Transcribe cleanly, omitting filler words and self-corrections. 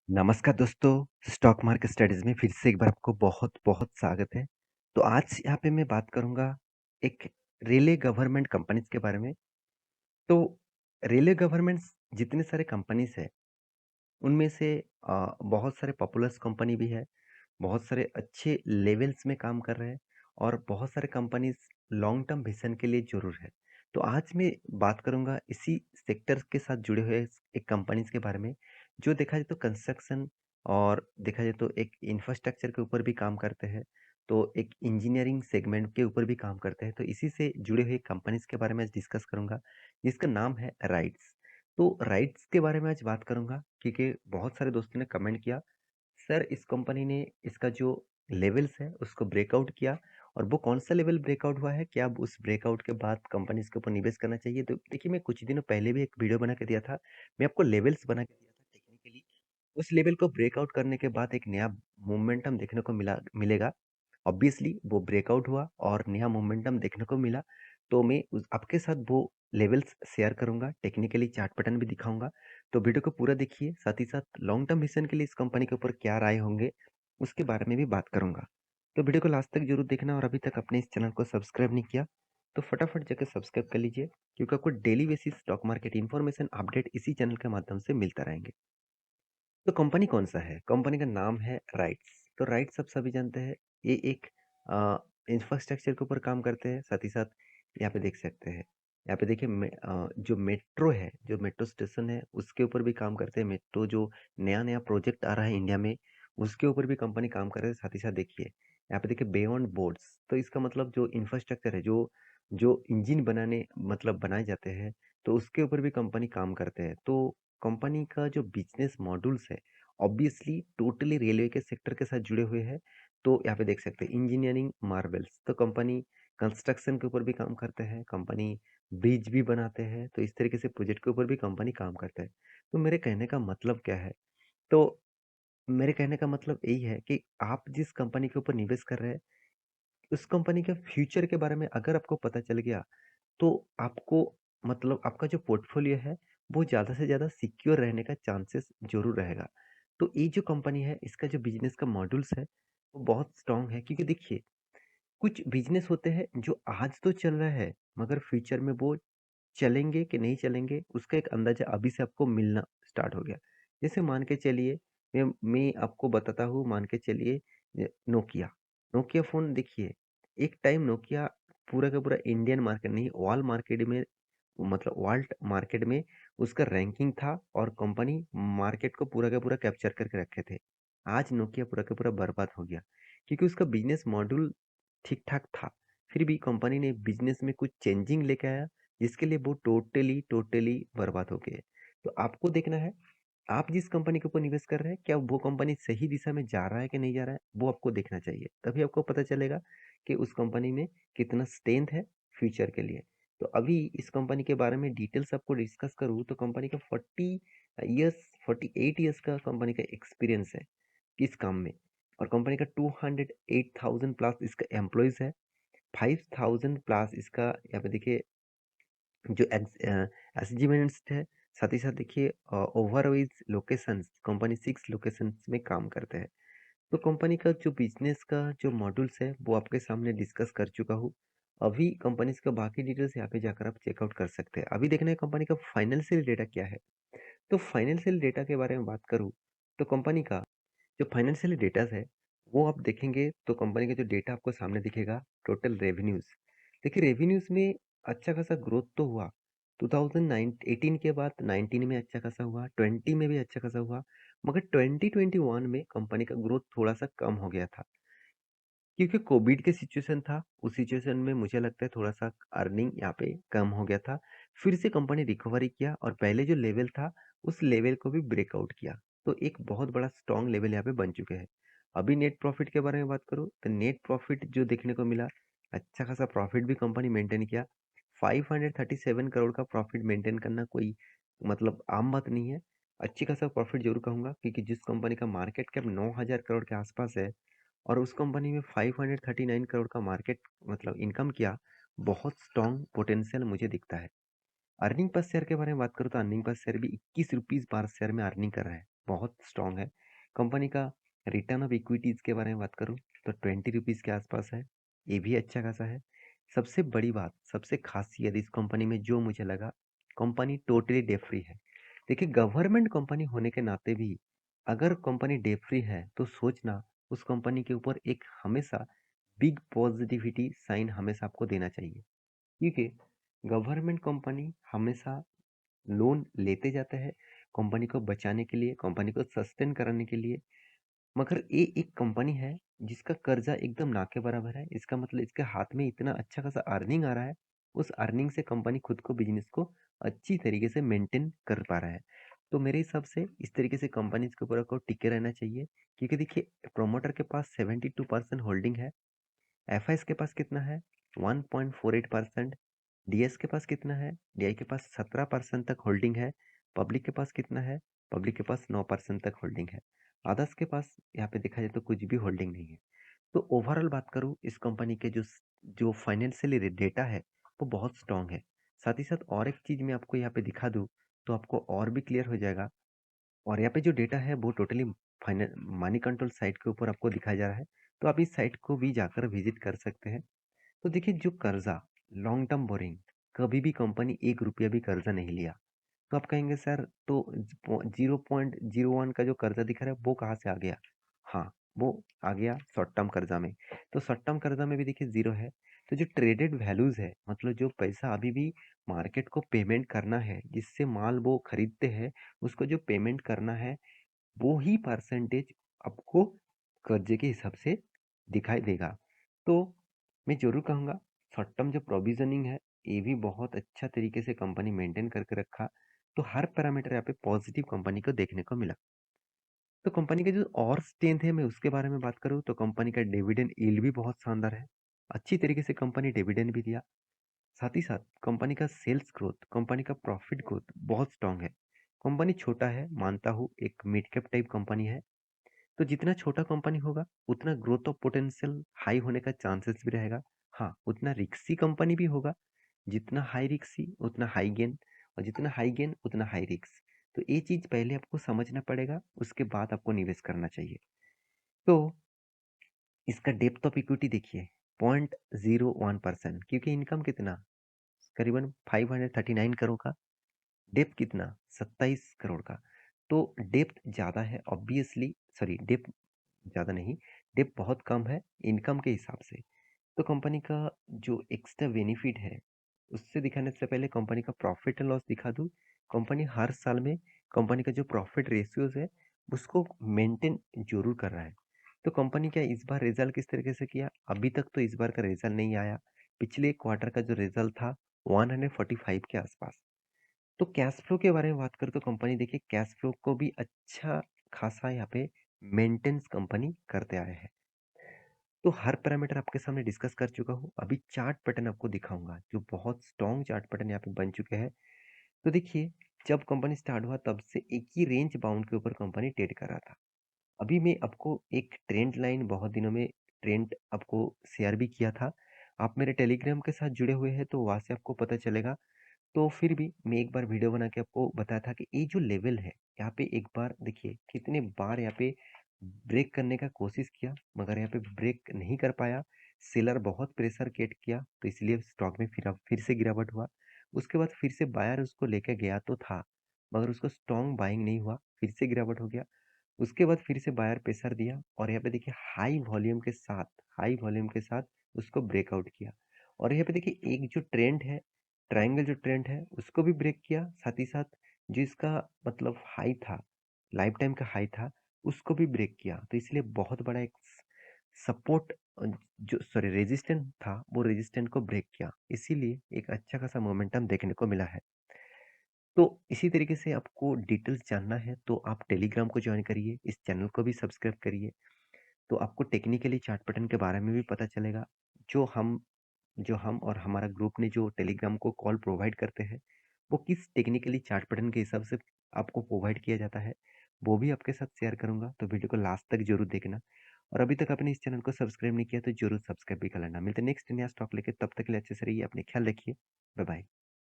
नमस्कार दोस्तों, stock market studies में फिर से एक बार आपको बहुत-बहुत स्वागत है। तो आज यहाँ पे मैं बात करूँगा एक रिले गवर्नमेंट कंपनीज़ के बारे में। तो रिले गवर्नमेंट्स जितने सारे कंपनीज़ हैं, उनमें से बहुत सारे पॉपुलर्स कंपनी भी है, बहुत सारे अच्छे लेवल्स में काम कर रहे हैं और बहुत सारे कंपनीज़ लॉन्ग टर्म विज़न के लिए ज़रूर है। तो आज मैं बात करूँगा इसी सेक्टर के साथ जुड़े हुए एक कंपनीज़ के बारे में, जो देखा जाए तो कंस्ट्रक्शन और देखा जाए तो एक इंफ्रास्ट्रक्चर के ऊपर भी काम करते हैं, तो एक इंजीनियरिंग सेगमेंट के ऊपर भी काम करते हैं। तो इसी से जुड़े हुए कंपनीज़ के बारे में आज डिस्कस करूँगा, जिसका नाम है राइट्स। तो राइट्स के बारे में आज बात करूँगा क्योंकि बहुत सारे दोस्तों ने कमेंट किया, सर इस कंपनी ने इसका जो लेवल्स है उसको ब्रेकआउट किया और वो कौन सा लेवल ब्रेकआउट हुआ है, क्या अब उस ब्रेकआउट के बाद कंपनी इसके ऊपर निवेश करना चाहिए? तो देखिए, मैं कुछ दिनों पहले भी एक वीडियो बना के दिया था। मैं आपको लेवल्स बना के दिया था टेक्निकली। उस लेवल को ब्रेकआउट करने के बाद एक नया मोमेंटम देखने को मिलेगा। ऑब्वियसली वो ब्रेकआउट हुआ और नया मोमेंटम देखने को मिला, तो मैं आपके साथ वो लेवल्स शेयर करूंगा, टेक्निकली चार्ट पैटर्न भी दिखाऊंगा। तो वीडियो को पूरा देखिए, साथ ही साथ लॉन्ग टर्म विजन के लिए इस कंपनी के ऊपर क्या राय होंगे उसके बारे में भी बात करूंगा। तो वीडियो को लास्ट तक जरूर देखना और अभी तक अपने इस चैनल को सब्सक्राइब नहीं किया तो फटाफट जाकर सब्सक्राइब कर लीजिए, क्योंकि आपको daily basis stock market information update इसी चैनल के माध्यम से मिलता रहेंगे। तो कंपनी कौन-सा है? कंपनी का नाम है राइट्स। तो राइट्स आप सभी जानते हैं, ये एक इंफ्रास्ट्रक्चर के ऊपर काम करते हैं, साथ ही साथ यहाँ पे देख सकते हैं। यहाँ पे देखिए, जो मेट्रो है, जो मेट्रो स्टेशन है, उसके ऊपर भी काम करते हैं। मेट्रो जो नया-नया प्रोजेक्ट आ रहा है इंडिया में, उसके ऊपर भी कंपनी काम कर रही है। साथ ही साथ देखिए, यहाँ पे देखिए बियॉन्ड बोर्ड्स, तो इसका मतलब जो इंफ्रास्ट्रक्चर है, जो जो इंजन बनाने मतलब बनाए जाते हैं, तो उसके ऊपर भी कंपनी काम करते हैं। तो कंपनी का जो बिजनेस मॉड्यूल्स है, ऑब्वियसली टोटली रेलवे के सेक्टर के साथ जुड़े हुए हैं। तो यहाँ पे देख सकते हैं इंजीनियरिंग मार्वल्स, तो कंपनी कंस्ट्रक्शन के ऊपर भी काम करते हैं, कंपनी ब्रिज भी बनाते हैं। तो इस तरीके से प्रोजेक्ट के ऊपर भी कंपनी काम करता है। तो मेरे कहने का मतलब क्या है? तो मेरे कहने का मतलब यही है कि आप जिस कंपनी के ऊपर निवेश कर रहे हैं, उस कंपनी के फ्यूचर के बारे में अगर आपको पता चल गया, तो आपको मतलब आपका जो पोर्टफोलियो है, वो ज़्यादा से ज़्यादा सिक्योर रहने का चांसेस ज़रूर रहेगा। तो ये जो कंपनी है, इसका जो बिज़नेस का मॉड्यूल्स है, वो बहुत स्ट्रॉन्ग है, क्योंकि देखिए, कुछ बिज़नेस होते हैं जो आज तो चल रहा है, मगर फ्यूचर में वो चलेंगे कि नहीं चलेंगे, उसका एक अंदाज़ा अभी से आपको मिलना स्टार्ट हो गया। जैसे मान के चलिए, मैं आपको बताता हूँ, मान के चलिए नोकिया। नोकिया फ़ोन देखिए, एक टाइम नोकिया पूरा का पूरा इंडियन मार्केट नहीं, ऑल मार्केट में मतलब वर्ल्ड मार्केट में उसका रैंकिंग था और कंपनी मार्केट को पूरा का पूरा कैप्चर करके रखे थे। आज नोकिया पूरा का पूरा बर्बाद हो गया, क्योंकि उसका बिज़नेस मॉड्यूल ठीक-ठाक था। फिर भी कंपनी ने बिज़नेस में कुछ चेंजिंग लेके आया, जिसके लिए वो टोटली बर्बाद हो गए। तो आपको देखना है, आप जिस कंपनी के ऊपर निवेश कर रहे हैं, क्या वो कंपनी सही दिशा में जा रहा है कि नहीं जा रहा है, वो आपको देखना चाहिए। तभी आपको पता चलेगा कि उस कंपनी में कितना स्ट्रेंथ है फ्यूचर के लिए। तो अभी इस कंपनी के बारे में डिटेल्स आपको डिस्कस करूँ, तो कंपनी का 40 48 इयर्स का कंपनी का एक्सपीरियंस है किस काम में, और कंपनी का 208,000 प्लस इसका एम्प्लॉइज़ है, 5,000 प्लस इसका यहाँ पे देखिए जो अचीवमेंट्स है। साथ ही साथ देखिए, ओवरऑइज लोकेशंस, कंपनी 6 लोकेशंस में काम करते हैं। तो कंपनी का जो बिजनेस का जो मॉड्यूल्स है, वो आपके सामने डिस्कस कर चुका हूँ। अभी कंपनीज का बाकी डिटेल्स यहाँ पे जाकर आप चेकआउट कर सकते हैं। अभी देखना है कंपनी का फाइनेंशियल डेटा क्या है। तो फाइनेंशियल डेटा के बारे में बात करूँ, तो कंपनी का जो फाइनेंशियल डेटास है, वो आप देखेंगे तो कंपनी का जो डेटा आपको सामने दिखेगा, टोटल रेवेन्यूज। देखिए, रेवेन्यूज में अच्छा खासा ग्रोथ तो हुआ, 2018 के बाद 19 में अच्छा खासा हुआ, 20 में भी अच्छा खासा हुआ, मगर 2021 में कंपनी का ग्रोथ थोड़ा सा कम हो गया था, क्योंकि कोविड के सिचुएशन था। उस सिचुएशन में मुझे लगता है थोड़ा सा अर्निंग यहाँ पे कम हो गया था। फिर से कंपनी रिकवरी किया और पहले जो लेवल था, उस लेवल को भी ब्रेकआउट किया। तो एक बहुत बड़ा स्ट्रॉन्ग लेवल यहाँ पे बन चुके हैं। अभी नेट प्रॉफिट के बारे में बात करूँ, तो नेट प्रॉफिट जो देखने को मिला, अच्छा खासा प्रॉफिट भी कंपनी मेंटेन किया। 537 करोड़ का प्रॉफिट मेंटेन करना कोई मतलब आम बात नहीं है। अच्छी खासा प्रॉफिट जरूर कहूंगा, क्योंकि जिस कंपनी का मार्केट कैप 9,000 करोड़ के आसपास है और उस कंपनी में 539 करोड़ का मार्केट मतलब इनकम किया, बहुत स्ट्रॉन्ग पोटेंशियल मुझे दिखता है। अर्निंग पर शेयर के बारे में बात करूँ, तो अर्निंग पर शेयर भी 21 रुपीज़ पर शेयर में अर्निंग कर रहा है। बहुत स्ट्रॉन्ग है। कंपनी का रिटर्न ऑफ इक्विटीज़ के बारे में बात करूँ तो 20 रुपीज़ के आसपास है, ये भी अच्छा खासा है। सबसे बड़ी बात, सबसे खासियत इस कंपनी में जो मुझे लगा, कंपनी टोटली डेट फ्री है। देखिए गवर्नमेंट कंपनी होने के नाते भी अगर कंपनी डेट फ्री है तो सोचना उस कंपनी के ऊपर एक हमेशा बिग पॉजिटिविटी साइन हमेशा आपको देना चाहिए, क्योंकि गवर्नमेंट कंपनी हमेशा लोन लेते जाते हैं कंपनी को बचाने के लिए, कंपनी को सस्टेन कराने के लिए। मगर ये एक कंपनी है जिसका कर्जा एकदम ना के बराबर है। इसका मतलब इसके हाथ में इतना अच्छा खासा अर्निंग आ रहा है, उस अर्निंग से कंपनी खुद को बिजनेस को अच्छी तरीके से मेंटेन कर पा रहा है। तो मेरे हिसाब से इस तरीके से कंपनीज के ऊपर आपको टिके रहना चाहिए, क्योंकि देखिए प्रमोटर के पास 72% होल्डिंग है, एफआईएस के पास कितना है 1.48%, डीएस के पास कितना है, डीआई के पास 17% तक होल्डिंग है, पब्लिक के पास कितना है, पब्लिक के पास 9% तक होल्डिंग है, अदर्स के पास यहाँ पे देखा जाए तो कुछ भी होल्डिंग नहीं है। तो ओवरऑल बात करूँ इस कंपनी के जो फाइनेंशियली डेटा है वो बहुत स्ट्रांग है। साथ ही साथ और एक चीज़ मैं आपको यहाँ पे दिखा दूँ तो आपको और भी क्लियर हो जाएगा। और यहाँ पे जो डेटा है वो टोटली मनी कंट्रोल साइट के ऊपर आपको दिखाया जा रहा है, तो आप इस साइट को भी जाकर विजिट कर सकते हैं। तो देखिए जो कर्जा लॉन्ग टर्म बोरिंग, कभी भी कंपनी 1 रुपया भी कर्जा नहीं लिया। तो आप कहेंगे सर तो 0.01 का जो कर्जा दिखा रहा है वो कहाँ से आ गया? हाँ, वो आ गया शॉर्ट टर्म कर्जा में। तो शॉर्ट टर्म कर्जा में भी देखिए जीरो है। तो जो ट्रेडेड वैल्यूज है, मतलब जो पैसा अभी भी मार्केट को पेमेंट करना है, जिससे माल वो खरीदते हैं, उसको जो पेमेंट करना है वो ही परसेंटेज आपको कर्जे के हिसाब से दिखाई देगा। तो मैं जरूर कहूँगा शॉर्ट टर्म जो प्रोविजनिंग है ये भी बहुत अच्छा तरीके से कंपनी मेंटेन करके रखा। तो हर पैरामीटर यहाँ पे पॉजिटिव कंपनी को देखने को मिला। तो कंपनी का जो और स्ट्रेंथ है मैं उसके बारे में बात करूँ तो कंपनी का डिविडेंड यील्ड भी बहुत शानदार है। अच्छी तरीके से कंपनी डिविडेंड भी दिया। साथ ही साथ कंपनी का सेल्स ग्रोथ, कंपनी का प्रॉफिट ग्रोथ बहुत स्ट्रांग है। कंपनी छोटा है मानता हूँ, एक मिड कैप टाइप कंपनी है। तो जितना छोटा कंपनी होगा उतना ग्रोथ ऑफ पोटेंशियल हाई होने का चांसेस भी रहेगा। हाँ, उतना रिक्सी कंपनी भी होगा। जितना हाई रिक्सी उतना हाई गेन, और जितना हाई गेन उतना हाई रिक्स। तो ये चीज पहले आपको समझना पड़ेगा, उसके बाद आपको निवेश करना चाहिए। तो इसका डेप्थ ऑफ इक्विटी देखिए 0.01%, क्योंकि इनकम कितना करीबन 539 करोड़ का, डेप्थ कितना 27 करोड़ का। तो डेप्थ ज़्यादा है ऑब्वियसली, सॉरी डेप्थ ज़्यादा नहीं, डेप्थ बहुत कम है इनकम के हिसाब से। तो कंपनी का जो एक्स्ट्रा बेनिफिट है उससे दिखाने से पहले कंपनी का प्रॉफिट एंड लॉस दिखा दूँ। कंपनी हर साल में कंपनी का जो प्रॉफिट रेशियोज है उसको मेंटेन जरूर कर रहा है। तो कंपनी का इस बार रिजल्ट किस तरीके से किया, अभी तक तो इस बार का रिजल्ट नहीं आया। पिछले क्वार्टर का जो रिजल्ट था 145 के आसपास। तो कैश फ्लो के बारे में बात करें तो कंपनी देखिए कैश फ्लो को भी अच्छा खासा यहाँ पे मेंटेनेंस कंपनी करते आए हैं। तो हर पैरामीटर आपके सामने डिस्कस कर चुका हूँ। अभी चार्ट पैटर्न आपको दिखाऊंगा जो बहुत स्ट्रॉन्ग चार्ट पैटर्न यहाँ पे बन चुके हैं। तो देखिए जब कंपनी स्टार्ट हुआ तब से एक ही रेंज बाउंड के ऊपर कंपनी ट्रेड कर रहा था। अभी मैं आपको एक ट्रेंड लाइन बहुत दिनों में ट्रेंड आपको शेयर भी किया था। आप मेरे टेलीग्राम के साथ जुड़े हुए हैं तो वहाँ से आपको पता चलेगा। तो फिर भी मैं एक बार वीडियो बना के आपको बताया था कि ये जो लेवल है यहाँ पे एक बार देखिए कितने बार यहाँ पे ब्रेक करने का कोशिश किया, मगर यहाँ पे ब्रेक नहीं कर पाया। सेलर बहुत प्रेशर क्रिएट किया तो इसलिए स्टॉक में फिर से गिरावट हुआ। उसके बाद फिर से बायर उसको लेके गया तो था, मगर उसको स्ट्रॉन्ग बाइंग नहीं हुआ, फिर से गिरावट हो गया। उसके बाद फिर से बायर प्रेशर दिया और यहाँ पे देखिए हाई वॉल्यूम के साथ उसको ब्रेकआउट किया। और यहाँ पे देखिए एक जो ट्रेंड है, ट्रायंगल जो ट्रेंड है उसको भी ब्रेक किया, साथ ही साथ जो इसका मतलब हाई था, लाइफ टाइम का हाई था, उसको भी ब्रेक किया। तो इसलिए बहुत बड़ा एक सपोर्ट जो सॉरी रेजिस्टेंट था वो रेजिस्टेंट को ब्रेक किया, इसीलिए एक अच्छा खासा मोमेंटम देखने को मिला है। तो इसी तरीके से आपको डिटेल्स जानना है तो आप टेलीग्राम को ज्वाइन करिए, इस चैनल को भी सब्सक्राइब करिए। तो आपको टेक्निकली चार्ट पैटर्न के बारे में भी पता चलेगा। जो हम जो हम और हमारा ग्रुप ने जो टेलीग्राम को कॉल प्रोवाइड करते हैं वो किस टेक्निकली चार्ट पैटर्न के हिसाब से आपको प्रोवाइड किया जाता है वो भी आपके साथ शेयर करूंगा। तो वीडियो को लास्ट तक जरूर देखना। और अभी तक आपने इस चैनल को सब्सक्राइब नहीं किया तो जरूर सब्सक्राइब भी कर लेना। मिलते नेक्स्ट नया स्टॉक लेके, तब तक के लिए अच्छे से रहिए, अपने ख्याल रखिए। Bye bye.